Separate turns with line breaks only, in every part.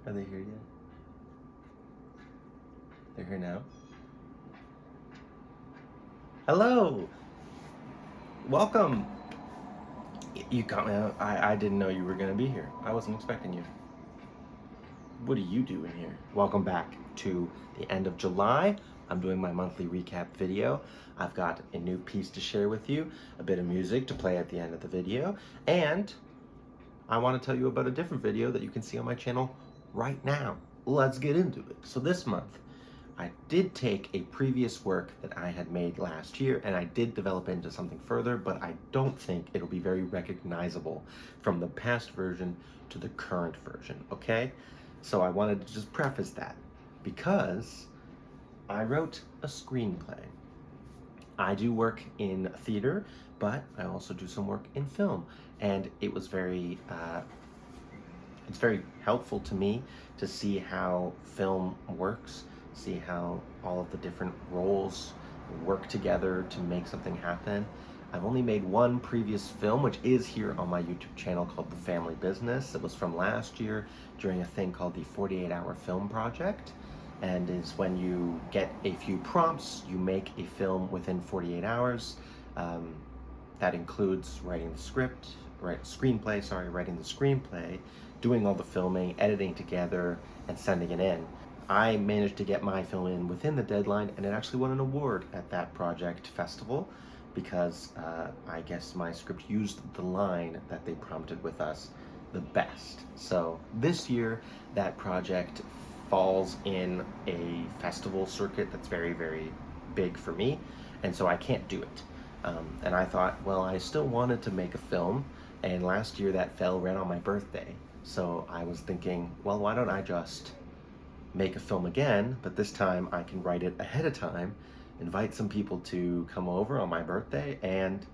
Are they here yet? They're here now? Hello! Welcome! You got me. I didn't know you were going to be here. I wasn't expecting you. What are you doing here? Welcome back to the end of July. I'm doing my monthly recap video. I've got a new piece to share with you, a bit of music to play at the end of the video, and I want to tell you about a different video that you can see on my channel right now. Let's get into it. So this month, I did take a previous work that I had made last year and I did develop it into something further, but I don't think it'll be very recognizable from the past version to the current version, okay? So I wanted to just preface that because I wrote a screenplay. I do work in theater, but I also do some work in film, and it was it's very helpful to me to see how film works, see how all of the different roles work together to make something happen. I've only made one previous film, which is here on my YouTube channel, called The Family Business. It was from last year during a thing called the 48-Hour Film Project, and is when you get a few prompts, you make a film within 48 hours. That includes writing the screenplay, doing all the filming, editing together, and sending it in. I managed to get my film in within the deadline, and it actually won an award at that project festival because I guess my script used the line that they prompted with us the best. So this year, that project falls in a festival circuit that's very, very big for me, and so I can't do it. And I thought, well, I still wanted to make a film, and last year that fell right on my birthday. So I was thinking, well, why don't I just make a film again, but this time I can write it ahead of time, invite some people to come over on my birthday, and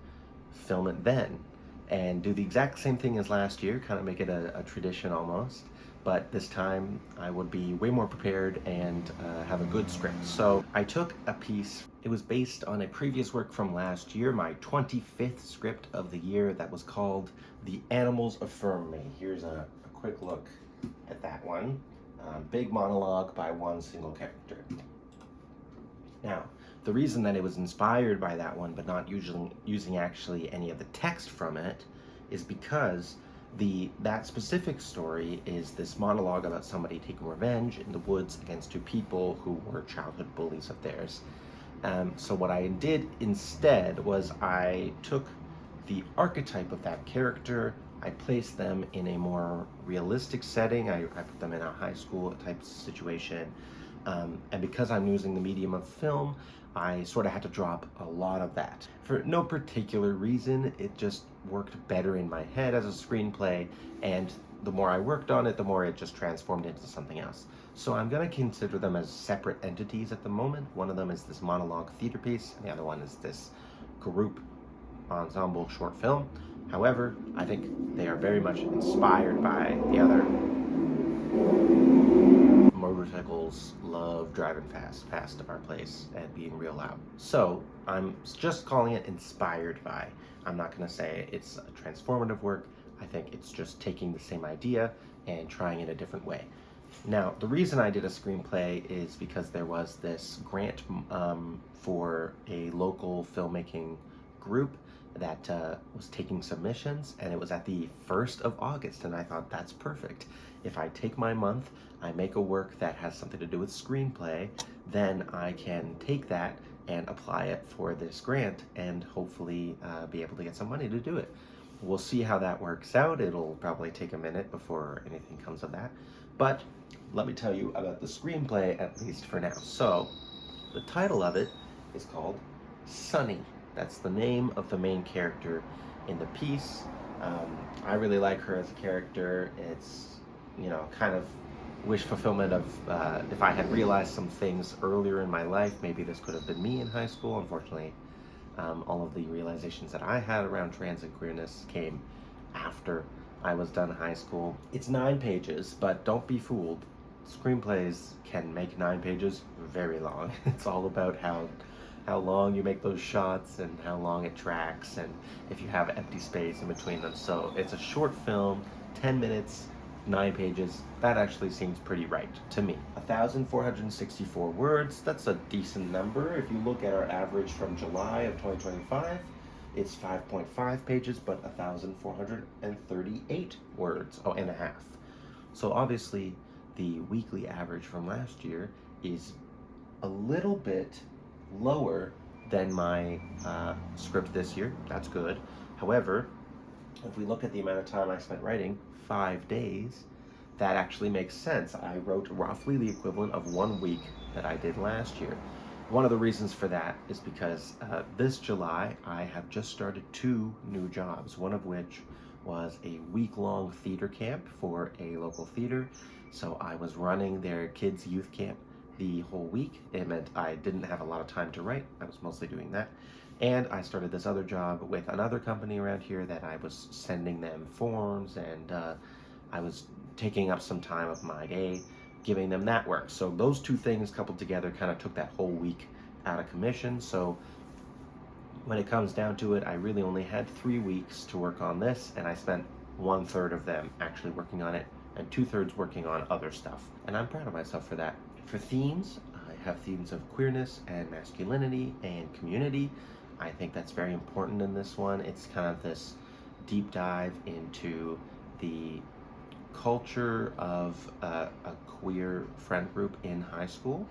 film it then. And do the exact same thing as last year, kind of make it a tradition almost. But this time I would be way more prepared and have a good script. So I took a piece, it was based on a previous work from last year, my 25th script of the year, that was called The Animals Affirm Me. Here's a quick look at that one. Big monologue by one single character. Now, the reason that it was inspired by that one, but not using actually any of the text from it, is because that specific story is this monologue about somebody taking revenge in the woods against two people who were childhood bullies of theirs. So what I did instead was I took the archetype of that character, I placed them in a more realistic setting. I put them in a high school type situation. And because I'm using the medium of film, I sort of had to drop a lot of that. For no particular reason, it just worked better in my head as a screenplay, and the more I worked on it, the more it just transformed into something else. So I'm going to consider them as separate entities at the moment. One of them is this monologue theater piece, and the other one is this group ensemble short film. However, I think they are very much inspired by the other. Motorcycles love driving past our place and being real loud. So I'm just calling it inspired by. I'm not going to say it's a transformative work. I think it's just taking the same idea and trying it a different way. Now, the reason I did a screenplay is because there was this grant for a local filmmaking group that was taking submissions, and it was at the 1st of August, and I thought that's perfect. If I take my month, I make a work that has something to do with screenplay, then I can take that and apply it for this grant and hopefully be able to get some money to do it. We'll see how that works out. It'll probably take a minute before anything comes of that. But let me tell you about the screenplay, at least for now. So, the title of it is called Sunny. That's the name of the main character in the piece. I really like her as a character. It's, kind of wish fulfillment of if I had realized some things earlier in my life, maybe this could have been me in high school. Unfortunately, all of the realizations that I had around trans and queerness came after I was done high school. It's 9 pages, but don't be fooled. Screenplays can make 9 pages very long. It's all about how long you make those shots and how long it tracks and if you have empty space in between them. So it's a short film, 10 minutes, 9 pages. That actually seems pretty right to me. 1,464 words, that's a decent number. If you look at our average from July of 2025, it's 5.5 pages, but 1,438 words, oh, and a half. So obviously, the weekly average from last year is a little bit lower than my script this year. That's good. However, if we look at the amount of time I spent writing, 5 days, that actually makes sense. I wrote roughly the equivalent of 1 week that I did last year. One of the reasons for that is because this July I have just started 2 new jobs, one of which was a week-long theater camp for a local theater. So I was running their kids' youth camp the whole week. It meant I didn't have a lot of time to write. I was mostly doing that. And I started this other job with another company around here that I was sending them forms, and I was taking up some time of my day giving them that work. So those 2 things coupled together kind of took that whole week out of commission. So when it comes down to it, I really only had 3 weeks to work on this, and I spent 1/3 of them actually working on it and 2/3 working on other stuff. And I'm proud of myself for that. For themes, I have themes of queerness and masculinity and community. I think that's very important in this one. It's kind of this deep dive into the culture of a queer friend group in high school,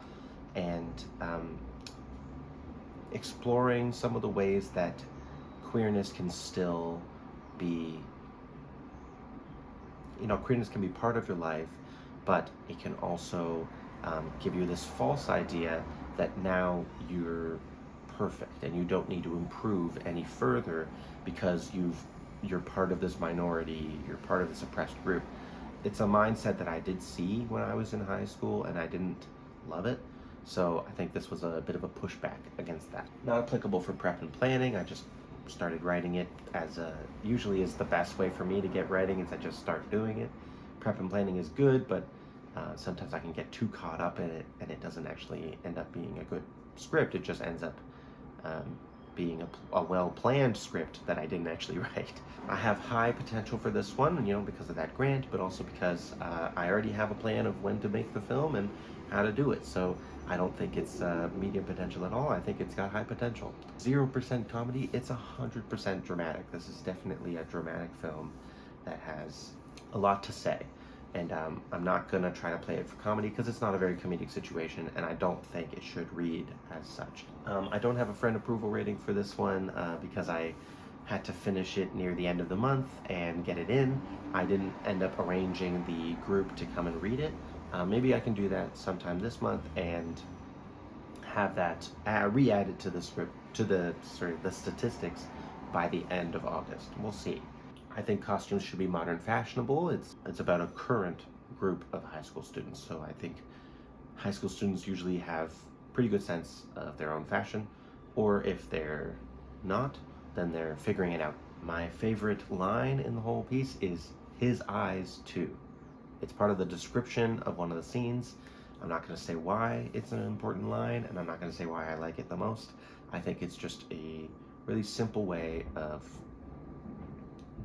and exploring some of the ways that queerness can still be, queerness can be part of your life, but it can also give you this false idea that now you're perfect and you don't need to improve any further because you're part of this minority, you're part of this oppressed group. It's a mindset that I did see when I was in high school, and I didn't love it. So I think this was a bit of a pushback against that. Not applicable for prep and planning. I just started writing it as usually is the best way for me to get writing, is I just start doing it. Prep and planning is good, but sometimes I can get too caught up in it and it doesn't actually end up being a good script. It just ends up being a well-planned script that I didn't actually write. I have high potential for this one, because of that grant, but also because I already have a plan of when to make the film and how to do it. So I don't think it's medium potential at all. I think it's got high potential. 0% comedy, it's 100% dramatic. This is definitely a dramatic film that has a lot to say. And I'm not going to try to play it for comedy because it's not a very comedic situation, and I don't think it should read as such. I don't have a friend approval rating for this one because I had to finish it near the end of the month and get it in. I didn't end up arranging the group to come and read it. Maybe I can do that sometime this month and have that re-added to the script, to the statistics by the end of August. We'll see. I think costumes should be modern fashionable. It's about a current group of high school students. So I think high school students usually have pretty good sense of their own fashion, or if they're not, then they're figuring it out. My favorite line in the whole piece is "his eyes too." It's part of the description of one of the scenes. I'm not going to say why it's an important line, and I'm not going to say why I like it the most. I think it's just a really simple way of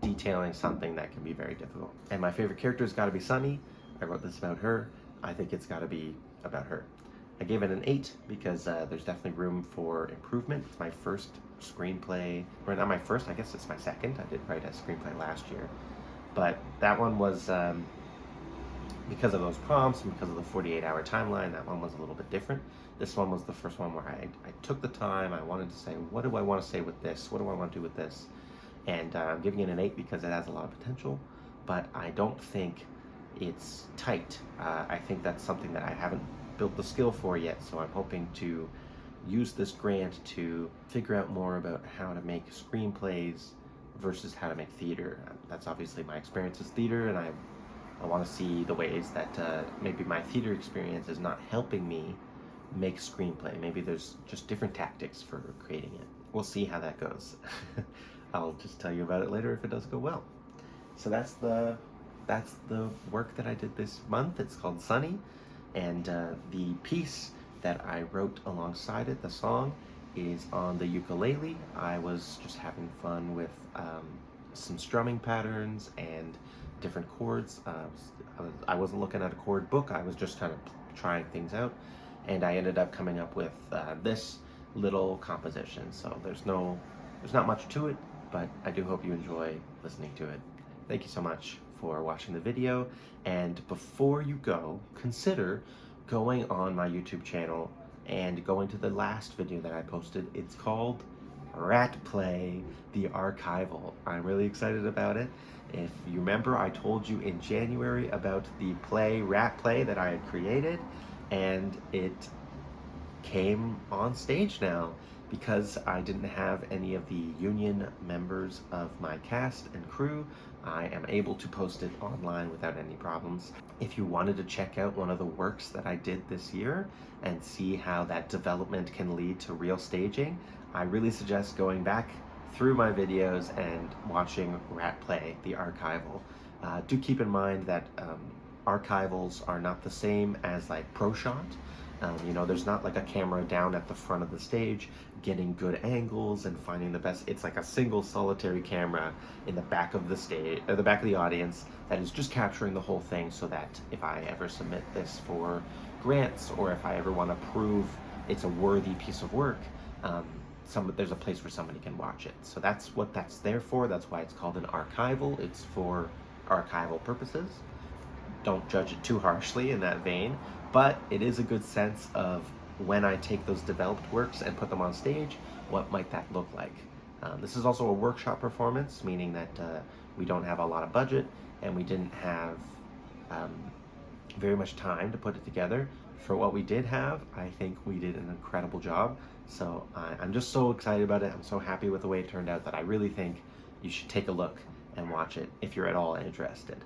detailing something that can be very difficult. And my favorite character has got to be Sunny. I wrote this about her. I think it's got to be about her. I gave it an 8 because there's definitely room for improvement. It's my first screenplay, or not my first, I guess it's my second. I did write a screenplay last year. But that one was, because of those prompts and because of the 48-hour timeline, that one was a little bit different. This one was the first one where I took the time. I wanted to say, what do I want to say with this? What do I want to do with this? And I'm giving it an 8 because it has a lot of potential, but I don't think it's tight. I think that's something that I haven't built the skill for yet, so I'm hoping to use this grant to figure out more about how to make screenplays versus how to make theater. That's obviously my experience is theater, and I want to see the ways that maybe my theater experience is not helping me make screenplay. Maybe there's just different tactics for creating it. We'll see how that goes. I'll just tell you about it later if it does go well. So that's the work that I did this month. It's called Sunny, and the piece that I wrote alongside it, the song, is on the ukulele. I was just having fun with some strumming patterns and different chords. I wasn't looking at a chord book, I was just kind of trying things out, and I ended up coming up with this little composition. So there's not much to it, but I do hope you enjoy listening to it. Thank you so much for watching the video, and before you go, consider going on my YouTube channel and going to the last video that I posted. It's called Rat Play, the Archival. I'm really excited about it. If you remember, I told you in January about the play, Rat Play, that I had created, and it came on stage now because I didn't have any of the union members of my cast and crew. I am able to post it online without any problems. If you wanted to check out one of the works that I did this year and see how that development can lead to real staging, I really suggest going back through my videos and watching Rat Play, the Archival. Do keep in mind that archivals are not the same as like pro shot. You know, there's not like a camera down at the front of the stage getting good angles and finding the best. It's like a single solitary camera in the back of the stage, or the back of the audience, that is just capturing the whole thing, so that if I ever submit this for grants, or if I ever want to prove it's a worthy piece of work, there's a place where somebody can watch it. So that's what that's there for. That's why it's called an archival. It's for archival purposes. Don't judge it too harshly in that vein, but it is a good sense of when I take those developed works and put them on stage, what might that look like? This is also a workshop performance, meaning that we don't have a lot of budget and we didn't have um, very much time to put it together. For what we did have, I think we did an incredible job. So I'm just so excited about it. I'm so happy with the way it turned out that I really think you should take a look and watch it if you're at all interested.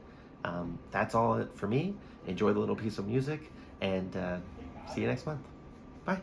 That's all for me. Enjoy the little piece of music, and see you next month. Bye.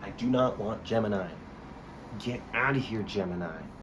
I do not want Gemini. Get out of here, Gemini.